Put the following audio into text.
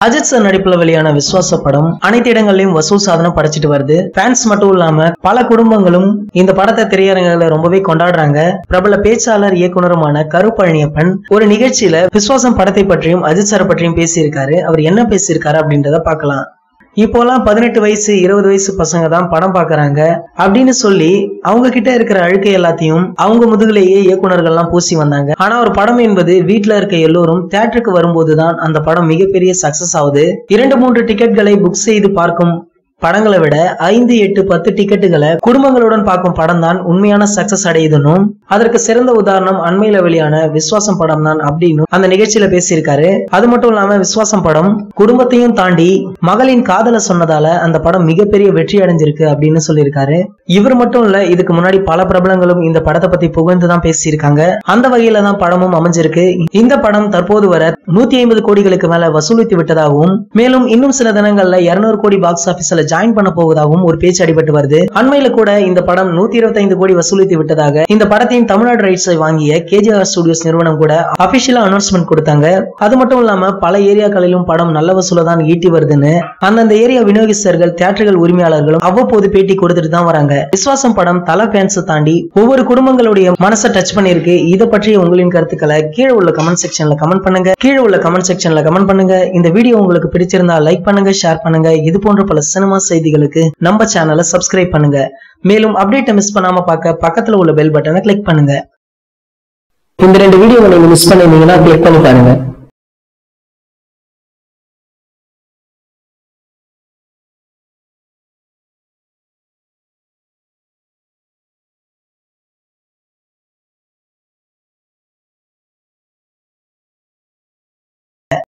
Ajith sir நடிப்புல வெளியான விஸ்வாச படம் அனைத்து இடங்களிலும் வசூல் சாதனை படைச்சிட்டு வருது. ஃபேன்ஸ் மட்டும் இல்லாம பல குடும்பங்களும் இந்த படத்தை திரையரங்குல ரொம்பவே கொண்டாடுறாங்க. பிரபல பேச்சாளர் இயக்குனருமான கரு பழனியப்பன் ஒரு நிகழ்ச்சியில விஸ்வாசம் படத்தை பற்றியும் அஜித் சார் பற்றியும் பேசியிருக்காரு. அவர் என்ன பேசியிருக்காரு அப்படின்றத பார்க்கலாம். இப்போலாம் 18 வயசு 20 வயசு பசங்க தான் படம் பாக்குறாங்க அப்படின்னு சொல்லி அவங்க கிட்ட இருக்கிற அழுக்கை எல்லாத்தையும் அவங்க முதுகுலேயே இயக்குனர்கள்லாம் பூசி வந்தாங்க. ஆனா ஒரு படம் என்பது வீட்டுல இருக்க எல்லோரும் தியேட்டருக்கு வரும்போதுதான் அந்த படம் மிகப்பெரிய சக்சஸ் ஆகுது. 2-3 டிக்கெட்களை புக் செய்து பார்க்கும் படங்களை விட 5, 8, 10 டிக்கெட்டுகளை குடும்பங்களுடன் பார்க்கும் படம் தான் உண்மையான சக்சஸ் அடையுதுன்னு அதற்கு சிறந்த உதாரணம் அண்மையில வெளியான விஸ்வாசம் படம் தான் அப்படின்னு அந்த நிகழ்ச்சியில பேசியிருக்காரு. அது மட்டும் இல்லாம விஸ்வாசம் படம் குடும்பத்தையும் தாண்டி மகளின் காதலை சொன்னதால அந்த படம் மிகப்பெரிய வெற்றி அடைஞ்சிருக்கு அப்படின்னு சொல்லியிருக்காரு. இவர் மட்டும் இல்ல, இதுக்கு முன்னாடி பல பிரபலங்களும் இந்த படத்தை பத்தி புகழ்ந்துதான் பேசியிருக்காங்க. அந்த வகையில தான் படமும் அமைஞ்சிருக்கு. இந்த படம் தற்போது வர 150 கோடிகளுக்கு மேல வசூலித்து விட்டதாகவும் மேலும் இன்னும் சில தினங்கள்ல 200 கோடி பாக்ஸ் ஆபீஸ்ல ஜாயின் பண்ண போவதாகவும் ஒரு பேச்சு அடிபட்டு வருது. அண்மையில கூட இந்த படம் 125 கோடி வசூலித்து விட்டதாக இந்த படத்தின் தமிழ்நாடு ரைட்ஸை வாங்கிய கேஜிஆர் ஸ்டுடியோஸ் நிறுவனம் கூட அபிஷியலா அனௌன்ஸ்மெண்ட் கொடுத்தாங்க. அது மட்டும் இல்லாம பல ஏரியாக்களிலும் படம் நல்ல வசூல தான் ஈட்டி வருதுன்னு அந்தந்த ஏரியா விநியோகிஸ்தர்கள் தியேட்டர்கள் உரிமையாளர்களும் அவ்வப்போது பேட்டி கொடுத்துட்டு தான் வராங்க. விஸ்வாசம் படம் தல ஃபேன்ஸ் தாண்டி ஒவ்வொரு குடும்பங்களுடைய மனசை டச் பண்ணிருக்கு. இதை பற்றி உங்களின் கருத்துக்களை கீழே உள்ள கமெண்ட் செக்ஷன்ல கமெண்ட் பண்ணுங்க. இந்த வீடியோ உங்களுக்கு பிடிச்சிருந்தா லைக் பண்ணுங்க, ஷேர் பண்ணுங்க. இது போன்ற பல சினிமா செய்திகளுக்கு நம்ம சேனலை சப்ஸ்கிரைப் பண்ணுங்க. மேலும் அப்டேட்டை மிஸ் பண்ணாம பார்க்க பக்கத்துல உள்ள பெல் பட்டனை கிளிக் பண்ணுங்க. இந்த 2 வீடியோவை நீங்க மிஸ் பண்ணிருந்தீங்கன்னா கிளிக் பண்ணி பாருங்க.